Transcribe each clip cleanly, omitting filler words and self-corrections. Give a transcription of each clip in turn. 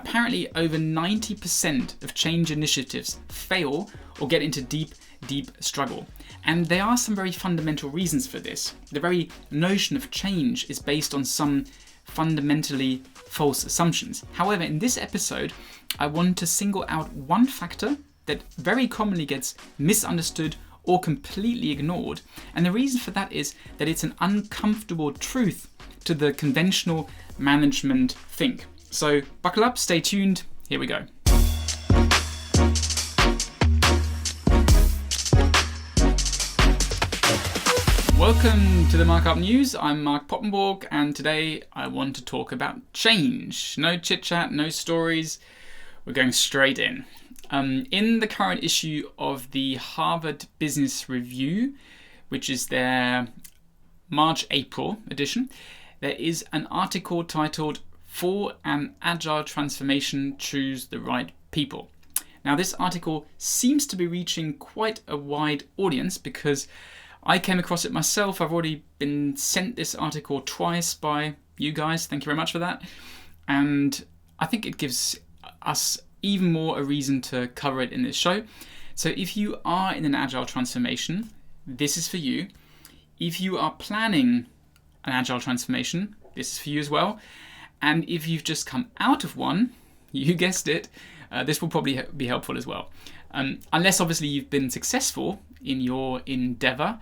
apparently over 90% of change initiatives fail or get into deep struggle. And there are some very fundamental reasons for this. The very notion of change is based on some fundamentally false assumptions. However, in this episode, I want to single out one factor that very commonly gets misunderstood or completely ignored. And the reason for that is that it's an uncomfortable truth to the conventional management think. So buckle up, stay tuned, here we go. Welcome to the MarkUp News. I'm Mark Poppenborg, and today I want to talk about change. No chit chat, no stories. We're going straight in. In the current issue of the Harvard Business Review, which is their March-April edition, there is an article titled "For an Agile Transformation, Choose the Right People." Now, this article seems to be reaching quite a wide audience because I came across it myself. I've already been sent this article twice by you guys. Thank you very much for that. And I think it gives us even more a reason to cover it in this show. So if you are in an agile transformation, this is for you. If you are planning an agile transformation, this is for you as well. And if you've just come out of one, you guessed it, this will probably be helpful as well. Unless obviously you've been successful in your endeavor,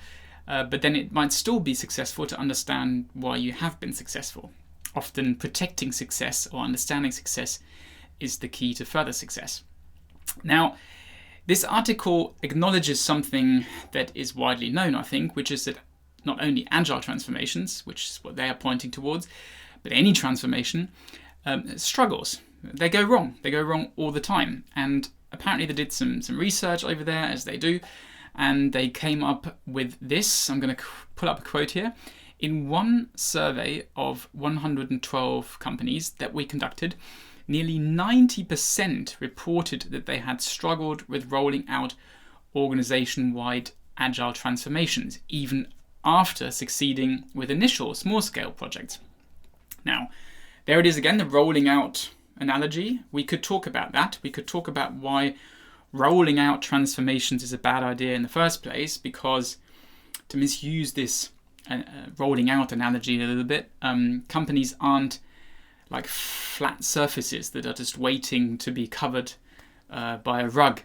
but then it might still be successful to understand why you have been successful. Often protecting success or understanding success is the key to further success. Now, this article acknowledges something that is widely known, I think, which is that not only agile transformations, which is what they are pointing towards, but any transformation struggles. They go wrong. They go wrong all the time. And apparently they did some research over there, as they do, and they came up with this. I'm going to pull up a quote here. In one survey of 112 companies that we conducted, nearly 90% reported that they had struggled with rolling out organization-wide agile transformations, even after succeeding with initial small-scale projects. Now, there it is again, the rolling out analogy. We could talk about that. We could talk about why rolling out transformations is a bad idea in the first place, because to misuse this rolling out analogy a little bit, companies aren't like flat surfaces that are just waiting to be covered by a rug.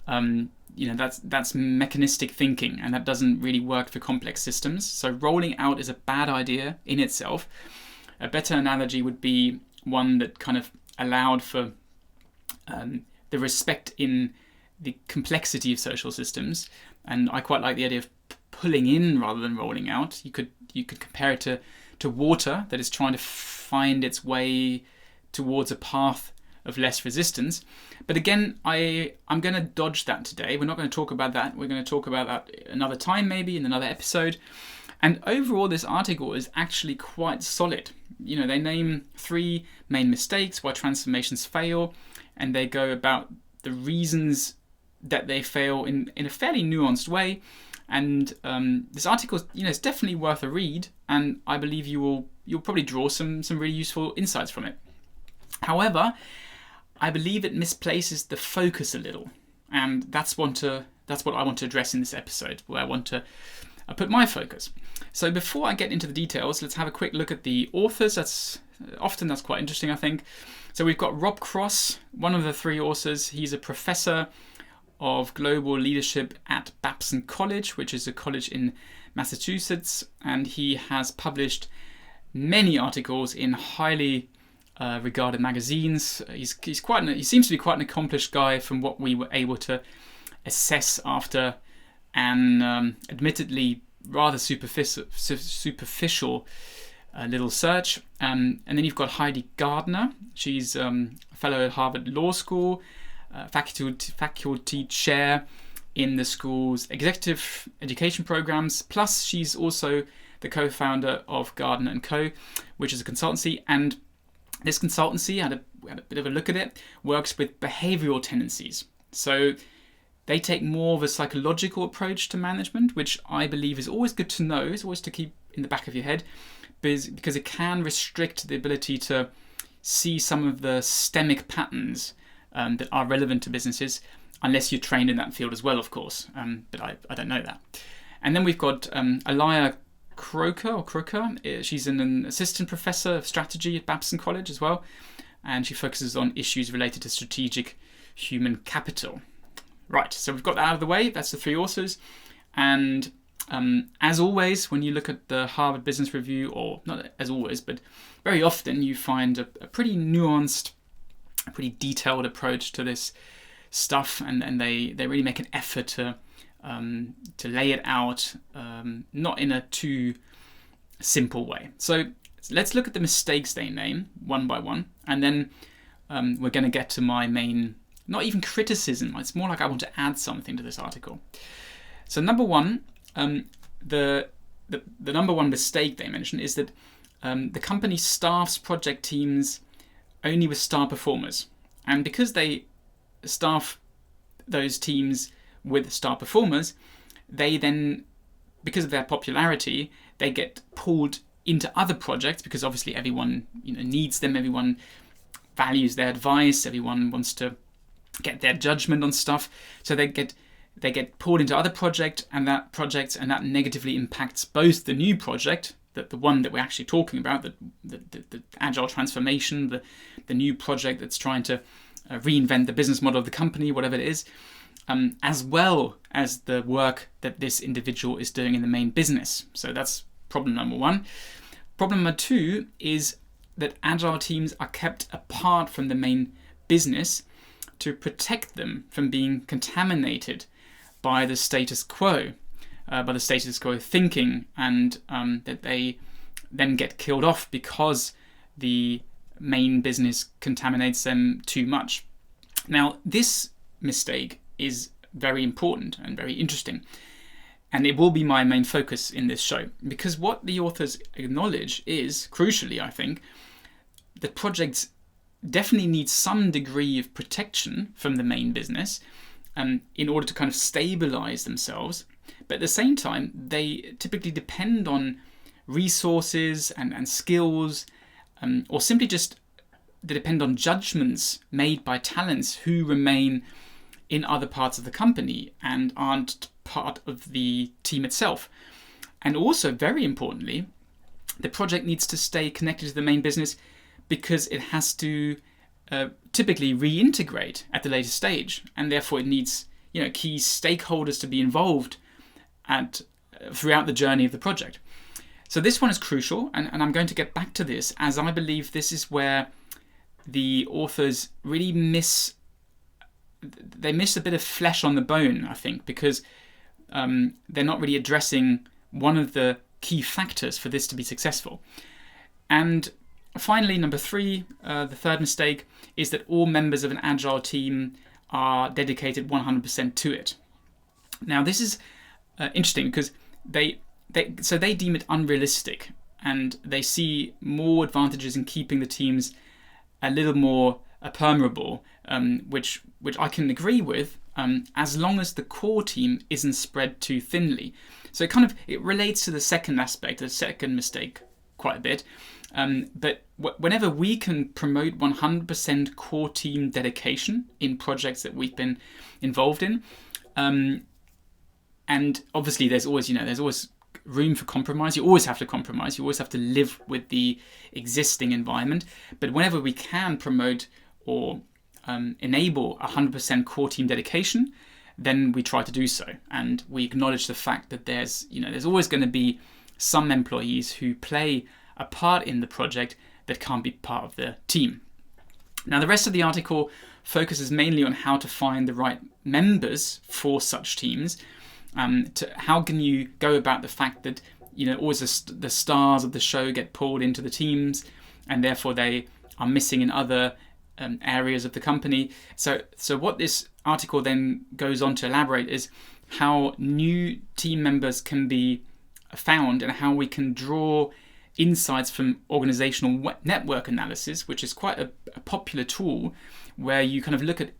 That's mechanistic thinking, and that doesn't really work for complex systems. So rolling out is a bad idea in itself. A better analogy would be one that kind of allowed for the respect in the complexity of social systems. And I quite like the idea of pulling in rather than rolling out. You could compare it to water that is trying to find its way towards a path of less resistance. But again, I'm going to dodge that today. We're not going to talk about that. We're going to talk about that another time, maybe in another episode. And overall, this article is actually quite solid. They name 3 main mistakes why transformations fail, and they go about the reasons that they fail in a fairly nuanced way. And this article, is definitely worth a read, and I believe you'll probably draw some really useful insights from it. However, I believe it misplaces the focus a little, and that's what I want to address in this episode, where I want to put my focus. So before I get into the details, let's have a quick look at the authors. That's quite interesting, I think. So we've got Rob Cross, one of the 3 authors. He's a professor of global leadership at Babson College, which is a college in Massachusetts, and he has published many articles in highly regarded magazines. He seems to be quite an accomplished guy from what we were able to assess after an admittedly rather superficial little search. And then you've got Heidi Gardner. She's a fellow at Harvard Law School, faculty chair in the school's executive education programs. Plus, she's also the co-founder of Gardner & Co., which is a consultancy. And this consultancy, I had a bit of a look at it, works with behavioral tendencies. So they take more of a psychological approach to management, which I believe is always good to know. It's always to keep in the back of your head, because it can restrict the ability to, see some of the systemic patterns that are relevant to businesses, unless you're trained in that field as well, of course. But I don't know that. And then we've got Alaya Croker. She's an assistant professor of strategy at Babson College as well, and she focuses on issues related to strategic human capital. Right, so we've got that out of the way. That's the three authors. And as always, when you look at the Harvard Business Review, or not as always, but very often, you find a pretty nuanced, a pretty detailed approach to this stuff, and they really make an effort to lay it out, not in a too simple way. So let's look at the mistakes they name one by one, and then we're going to get to my main, not even criticism, it's more like I want to add something to this article. So number one, the number one mistake they mention is that the company staffs project teams only with star performers, and because they staff those teams with star performers, they then, because of their popularity, they get pulled into other projects, because obviously everyone needs them, everyone values their advice, everyone wants to get their judgment on stuff, so they get pulled into other projects, and that negatively impacts both the new project, the one that we're actually talking about, the agile transformation, the new project that's trying to reinvent the business model of the company, whatever it is, as well as the work that this individual is doing in the main business. So that's problem number one. Problem number two is that agile teams are kept apart from the main business to protect them from being contaminated by the status quo, thinking, and that they then get killed off because the main business contaminates them too much. Now, this mistake is very important and very interesting, and it will be my main focus in this show, because what the authors acknowledge is, crucially, I think, that projects definitely need some degree of protection from the main business in order to kind of stabilize themselves, but at the same time, they typically depend on resources and skills, or simply just they depend on judgments made by talents who remain in other parts of the company and aren't part of the team itself. And also, very importantly, the project needs to stay connected to the main business because it has to typically reintegrate at the later stage, and therefore it needs key stakeholders to be involved throughout the journey of the project. So this one is crucial, and I'm going to get back to this, as I believe this is where the authors really miss a bit of flesh on the bone, I think, because they're not really addressing one of the key factors for this to be successful. And finally, number three, the third mistake, is that all members of an agile team are dedicated 100% to it. Now, this is interesting because they deem it unrealistic, and they see more advantages in keeping the teams a little more permeable, which I can agree with, as long as the core team isn't spread too thinly. So it relates to the second aspect, the second mistake, quite a bit. But whenever we can promote 100% core team dedication in projects that we've been involved in, and obviously there's always room for compromise. You always have to compromise. You always have to live with the existing environment. But whenever we can promote or enable 100% core team dedication, then we try to do so. And we acknowledge the fact that there's always going to be some employees who play a part in the project that can't be part of the team. Now, the rest of the article focuses mainly on how to find the right members for such teams. How can you go about the fact that always the stars of the show get pulled into the teams, and therefore they are missing in other areas of the company. So what this article then goes on to elaborate is how new team members can be found, and how we can draw insights from organizational network analysis, which is quite a popular tool where you kind of look at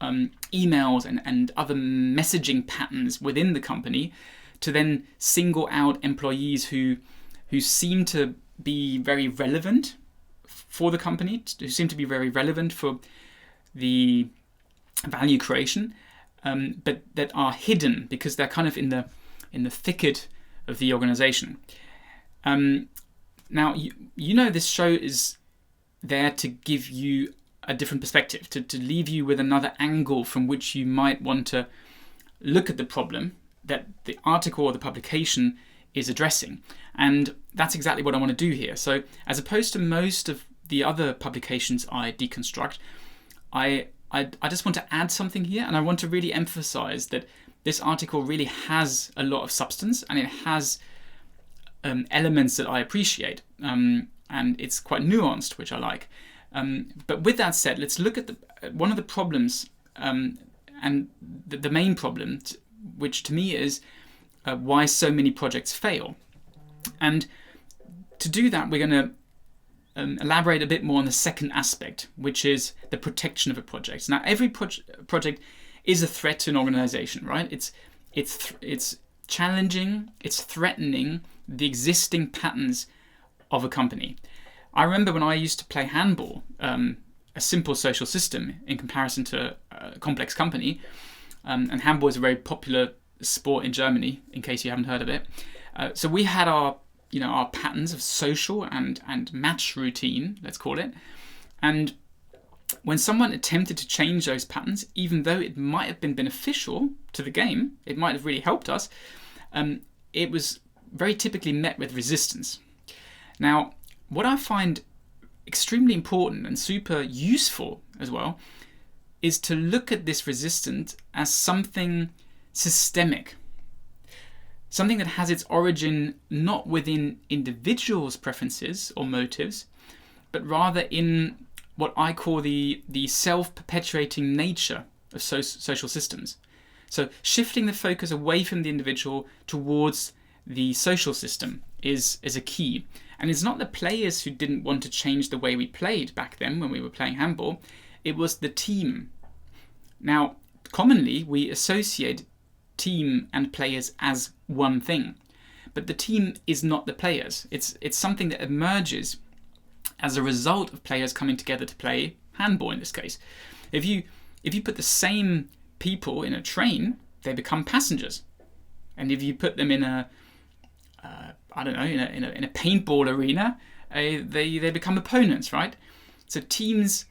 emails and other messaging patterns within the company to then single out employees who seem to be very relevant for the company, who seem to be very relevant for the value creation, but that are hidden because they're kind of in the thicket of the organization. Now, you know this show is there to give you a different perspective, to leave you with another angle from which you might want to look at the problem that the article or the publication is addressing. And that's exactly what I want to do here. So as opposed to most of the other publications I deconstruct, I just want to add something here, and I want to really emphasize that this article really has a lot of substance, and it has elements that I appreciate, and it's quite nuanced, which I like. But with that said, let's look at one of the problems, and the main problem, which to me is why so many projects fail. And to do that, we're going to elaborate a bit more on the second aspect, which is the protection of a project. Now, every project is a threat to an organization, right? It's challenging, it's threatening the existing patterns of a company. I remember when I used to play handball, a simple social system in comparison to a complex company, and handball is a very popular sport in Germany, in case you haven't heard of it. So we had our patterns of social and match routine, let's call it. And when someone attempted to change those patterns, even though it might have been beneficial to the game, it might have really helped us, it was very typically met with resistance. Now, what I find extremely important and super useful as well is to look at this resistance as something systemic. Something that has its origin not within individuals' preferences or motives, but rather in what I call the self-perpetuating nature of social systems. So shifting the focus away from the individual towards the social system is a key. And it's not the players who didn't want to change the way we played back then when we were playing handball. It was the team. Now, commonly we associate team and players as one thing, but the team is not the players. It's something that emerges as a result of players coming together to play handball in this case. If you put the same people in a train, they become passengers, and if you put them in a in a paintball arena, they become opponents, right? So teams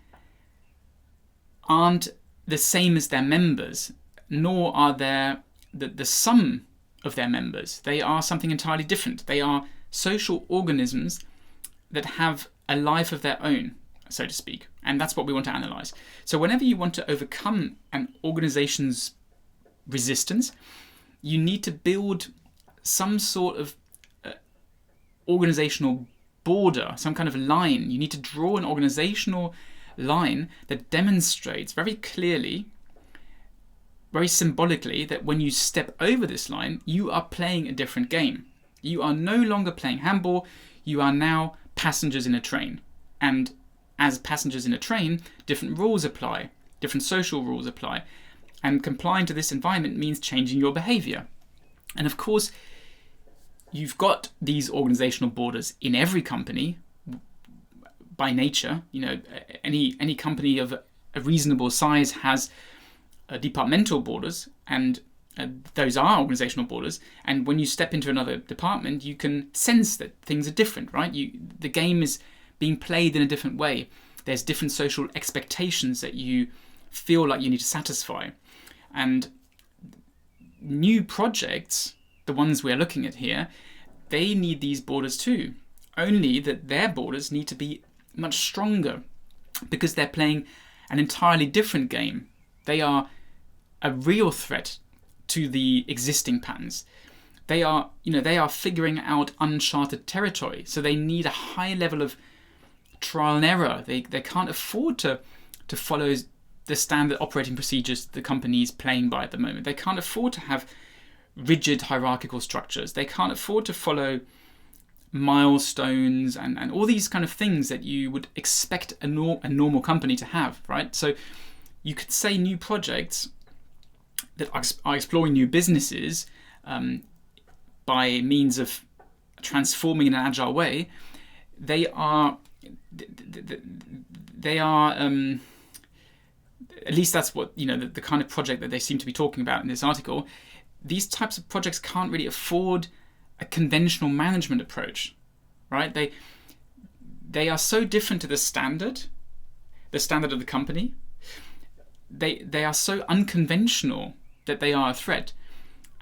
aren't the same as their members, nor are the sum of their members. They are something entirely different. They are social organisms that have a life of their own, so to speak. And that's what we want to analyze. So whenever you want to overcome an organization's resistance, you need to build some sort of organizational border, some kind of line. You need to draw an organizational line that demonstrates very clearly, very symbolically, that when you step over this line, you are playing a different game. You are no longer playing handball, you are now passengers in a train. And as passengers in a train, different rules apply, different social rules apply. And complying to this environment means changing your behavior. And of course, you've got these organizational borders in every company by nature. You know, any company of a reasonable size has departmental borders, and those are organizational borders. And when you step into another department, you can sense that things are different, right? The game is being played in a different way. There's different social expectations that you feel like you need to satisfy. And new projects, the ones we're looking at here, they need these borders too. Only that their borders need to be much stronger because they're playing an entirely different game. They are a real threat to the existing patterns. They are figuring out uncharted territory. So they need a high level of trial and error. They can't afford to follow the standard operating procedures the company is playing by at the moment. They can't afford to have rigid hierarchical structures. They can't afford to follow milestones and all these kind of things that you would expect a normal company to have, right? So you could say new projects that are exploring new businesses by means of transforming in an agile way, they are they are, at least that's what, the kind of project that they seem to be talking about in this article. These types of projects can't really afford a conventional management approach, right? They are so different to the standard of the company. They are so unconventional that they are a threat.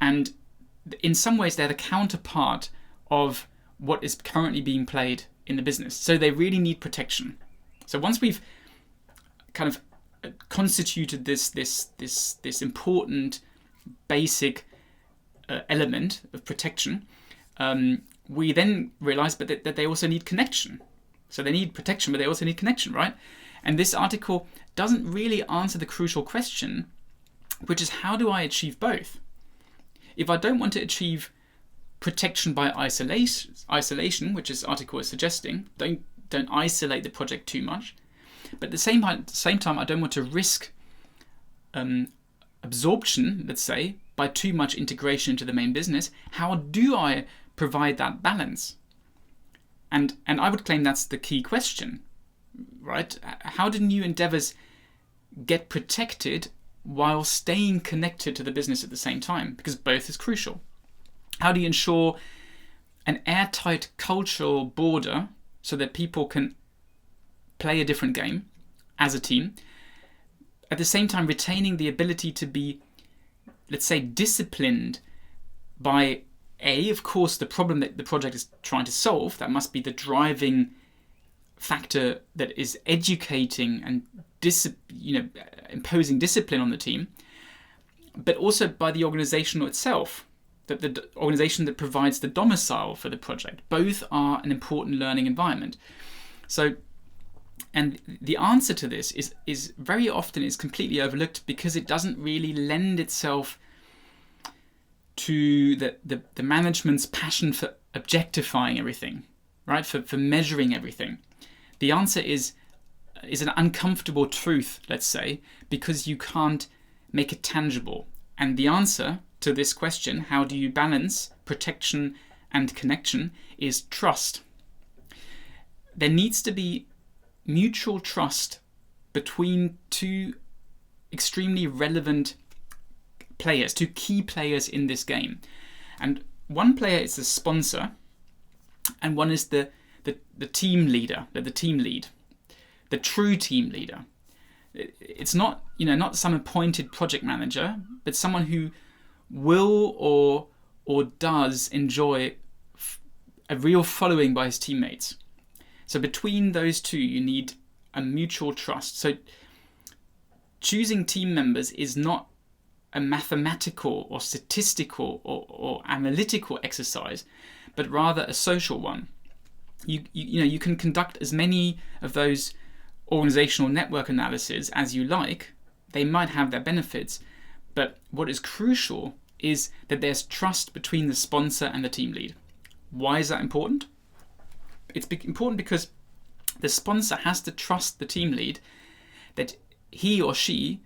And in some ways, they're the counterpart of what is currently being played in the business. So they really need protection. So once we've kind of constituted this important basic element of protection, we then realize that they also need connection. So they need protection, but they also need connection, right? And this article doesn't really answer the crucial question, which is, how do I achieve both? If I don't want to achieve protection by isolation, which this article is suggesting, don't isolate the project too much. But at the same time, I don't want to risk absorption, let's say, by too much integration into the main business. How do I provide that balance? And I would claim that's the key question, right? How do new endeavors get protected while staying connected to the business at the same time? Because both is crucial. How do you ensure an airtight cultural border so that people can play a different game as a team, at the same time retaining the ability to be, let's say, disciplined by of course, the problem that the project is trying to solve? That must be the driving factor that is educating and imposing discipline on the team, but also by the organizational itself, that the organization that provides the domicile for the project. Both are an important learning environment. So, and the answer to this is very often is completely overlooked because it doesn't really lend itself to the management's passion for objectifying everything, right? For measuring everything. The answer is an uncomfortable truth, let's say, because you can't make it tangible. And the answer to this question, how do you balance protection and connection, is trust. There needs to be mutual trust between two extremely relevant players, two key players in this game. And one player is the sponsor, and one is the team leader, the team lead, the true team leader. It's not some appointed project manager, but someone who will or does enjoy a real following by his teammates. So between those two, you need a mutual trust. So choosing team members is not a mathematical or statistical or analytical exercise, but rather a social one. You can conduct as many of those organizational network analyses as you like. They might have their benefits, but what is crucial is that there's trust between the sponsor and the team lead. Why is that important? It's important because the sponsor has to trust the team lead that he or she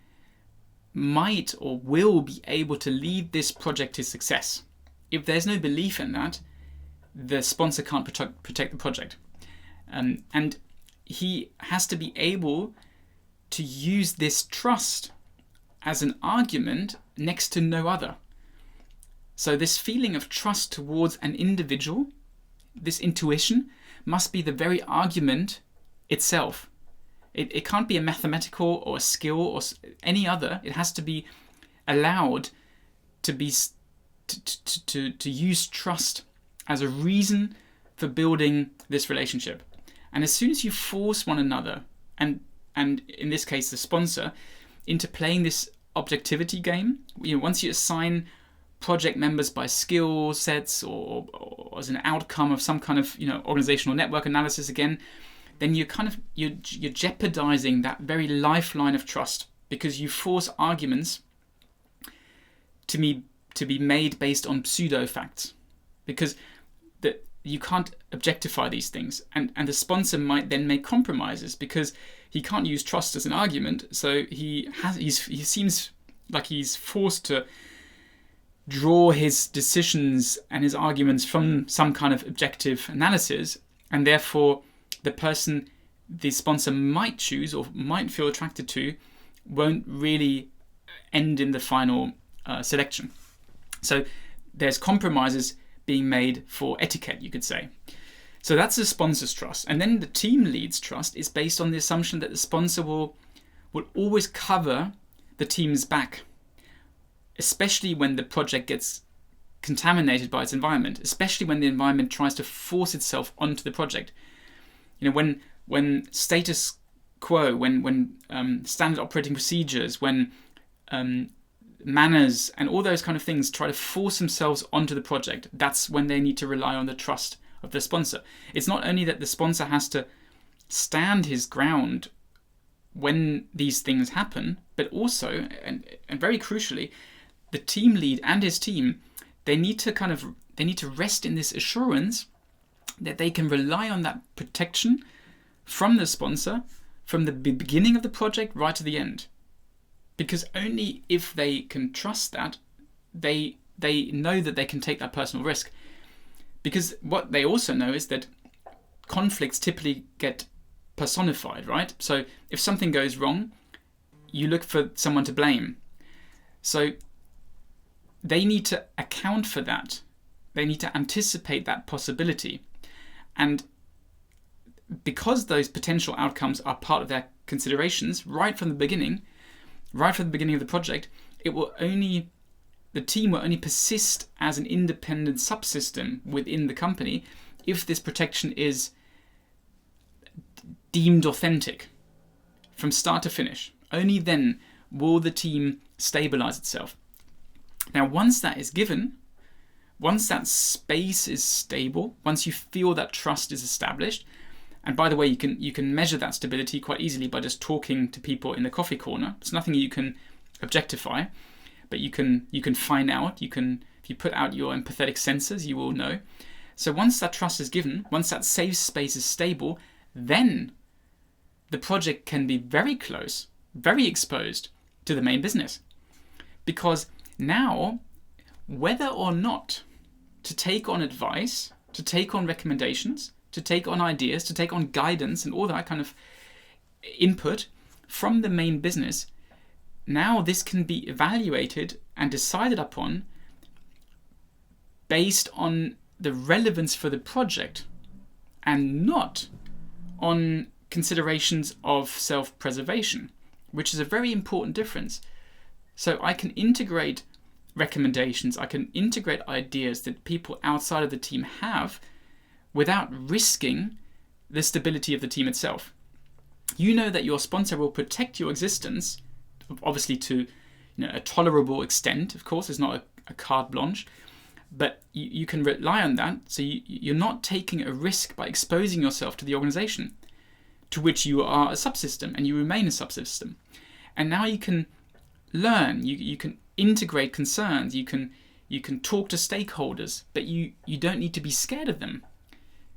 might or will be able to lead this project to success. If there's no belief in that, the sponsor can't protect the project. And he has to be able to use this trust as an argument next to no other. So this feeling of trust towards an individual, this intuition, must be the very argument itself. It can't be a mathematical or a skill or any other. It has to be allowed to be to use trust as a reason for building this relationship. And as soon as you force one another, and in this case the sponsor, into playing this objectivity game, once you assign project members by skill sets or as an outcome of some kind of organizational network analysis again, then you're jeopardizing that very lifeline of trust, because you force arguments to be made based on pseudo facts, because you can't objectify these things, and the sponsor might then make compromises because he can't use trust as an argument. So he seems like he's forced to draw his decisions and his arguments from some kind of objective analysis, and therefore the person the sponsor might choose or might feel attracted to won't really end in the final selection. So there's compromises being made for etiquette, you could say. So that's the sponsor's trust. And then the team lead's trust is based on the assumption that the sponsor will always cover the team's back, especially when the project gets contaminated by its environment, especially when the environment tries to force itself onto the project. When status quo, when standard operating procedures, when manners and all those kind of things try to force themselves onto the project, that's when they need to rely on the trust of the sponsor. It's not only that the sponsor has to stand his ground when these things happen, but also, and very crucially, the team lead and his team, they need to rest in this assurance that they can rely on that protection from the sponsor from the beginning of the project right to the end. Because only if they can trust that, they know that they can take that personal risk. Because what they also know is that conflicts typically get personified, right? So if something goes wrong, you look for someone to blame. So they need to account for that. They need to anticipate that possibility. And because those potential outcomes are part of their considerations right from the beginning of the project, the team will only persist as an independent subsystem within the company if this protection is deemed authentic from start to finish. Only then will the team stabilize itself. Now, once that is given, once that space is stable, once you feel that trust is established, and by the way, you can measure that stability quite easily by just talking to people in the coffee corner. It's nothing you can objectify, but you can find out. If you put out your empathetic sensors, you will know. So once that trust is given, once that safe space is stable, then the project can be very close, very exposed to the main business. Because now, whether or not to take on advice, to take on recommendations, to take on ideas, to take on guidance and all that kind of input from the main business, now this can be evaluated and decided upon based on the relevance for the project and not on considerations of self-preservation, which is a very important difference. So I can integrate recommendations, I can integrate ideas that people outside of the team have without risking the stability of the team itself. You know that your sponsor will protect your existence, obviously to a tolerable extent. Of course, it's not a carte blanche, but you can rely on that. So you're not taking a risk by exposing yourself to the organization to which you are a subsystem and you remain a subsystem. And now you can learn, you can integrate concerns, you can talk to stakeholders, but you don't need to be scared of them.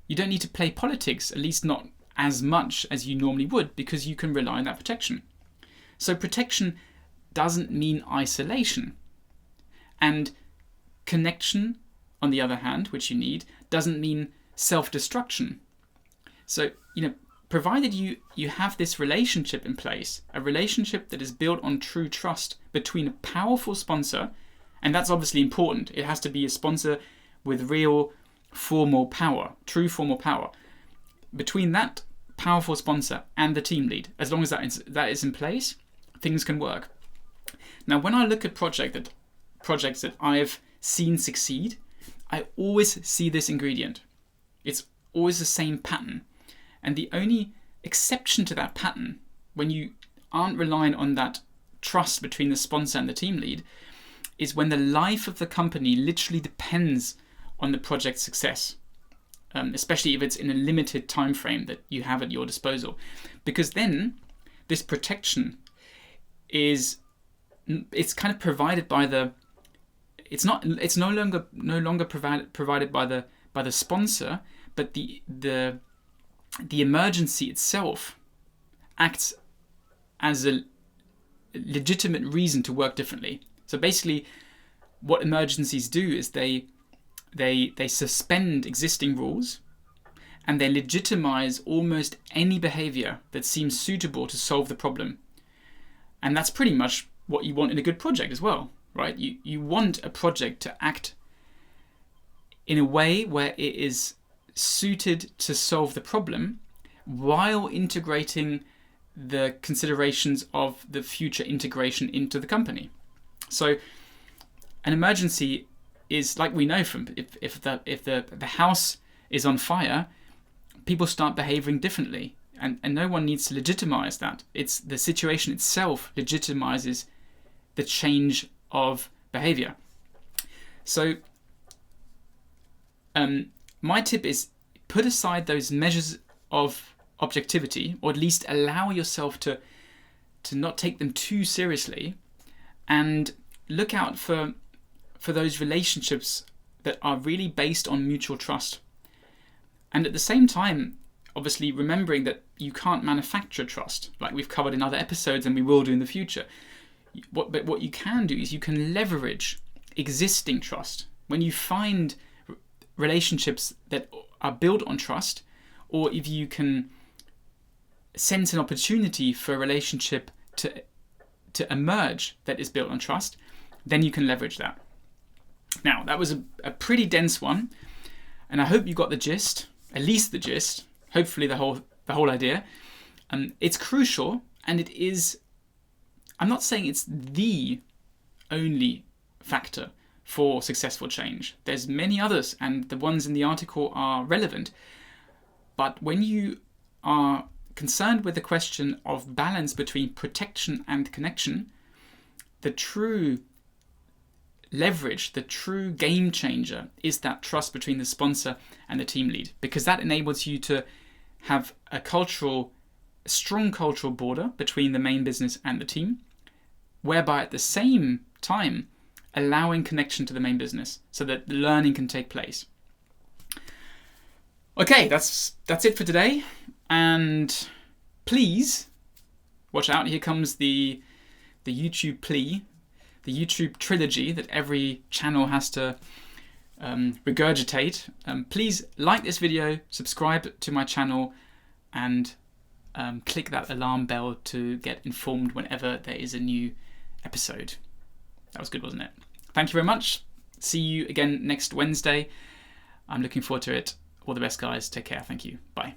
You don't need to play politics, at least not as much as you normally would, because you can rely on that protection. So protection doesn't mean isolation. And connection, on the other hand, which you need, doesn't mean self-destruction. So, provided you have this relationship in place, a relationship that is built on true trust between a powerful sponsor, and that's obviously important. It has to be a sponsor with real formal power, true formal power. Between that powerful sponsor and the team lead, as long as that is in place, things can work. Now, when I look at projects that I've seen succeed, I always see this ingredient. It's always the same pattern. And the only exception to that pattern, when you aren't relying on that trust between the sponsor and the team lead, is when the life of the company literally depends on the project's success, especially if it's in a limited time frame that you have at your disposal. Because then this protection it's kind of provided by it's no longer provided by the sponsor, but the emergency itself acts as a legitimate reason to work differently. So basically, what emergencies do is they suspend existing rules and they legitimize almost any behavior that seems suitable to solve the problem. And that's pretty much what you want in a good project as well, right? You want a project to act in a way where it is suited to solve the problem while integrating the considerations of the future integration into the company. So an emergency is, like we know from, if the house is on fire, people start behaving differently, and no one needs to legitimize that. It's the situation itself legitimizes the change of behavior. So my tip is, put aside those measures of objectivity, or at least allow yourself to not take them too seriously, and look out for those relationships that are really based on mutual trust. And at the same time, obviously remembering that you can't manufacture trust, like we've covered in other episodes and we will do in the future. But what you can do is you can leverage existing trust. When you find relationships that are built on trust, or if you can sense an opportunity for a relationship to emerge that is built on trust, then you can leverage that. Now, that was a pretty dense one, and I hope you got the gist, at least the gist, hopefully the whole idea. It's crucial, and it is, I'm not saying it's the only factor for successful change. There's many others, and the ones in the article are relevant. But when you are concerned with the question of balance between protection and connection, the true leverage, the true game changer is that trust between the sponsor and the team lead, because that enables you to have a strong cultural border between the main business and the team, whereby at the same time allowing connection to the main business so that the learning can take place. Okay, that's it for today, and please watch out. Here comes the YouTube plea, the YouTube trilogy that every channel has to regurgitate. Please like this video, subscribe to my channel, and click that alarm bell to get informed whenever there is a new episode. That was good, wasn't it? Thank you very much. See you again next Wednesday. I'm looking forward to it. All the best, guys. Take care. Thank you. Bye.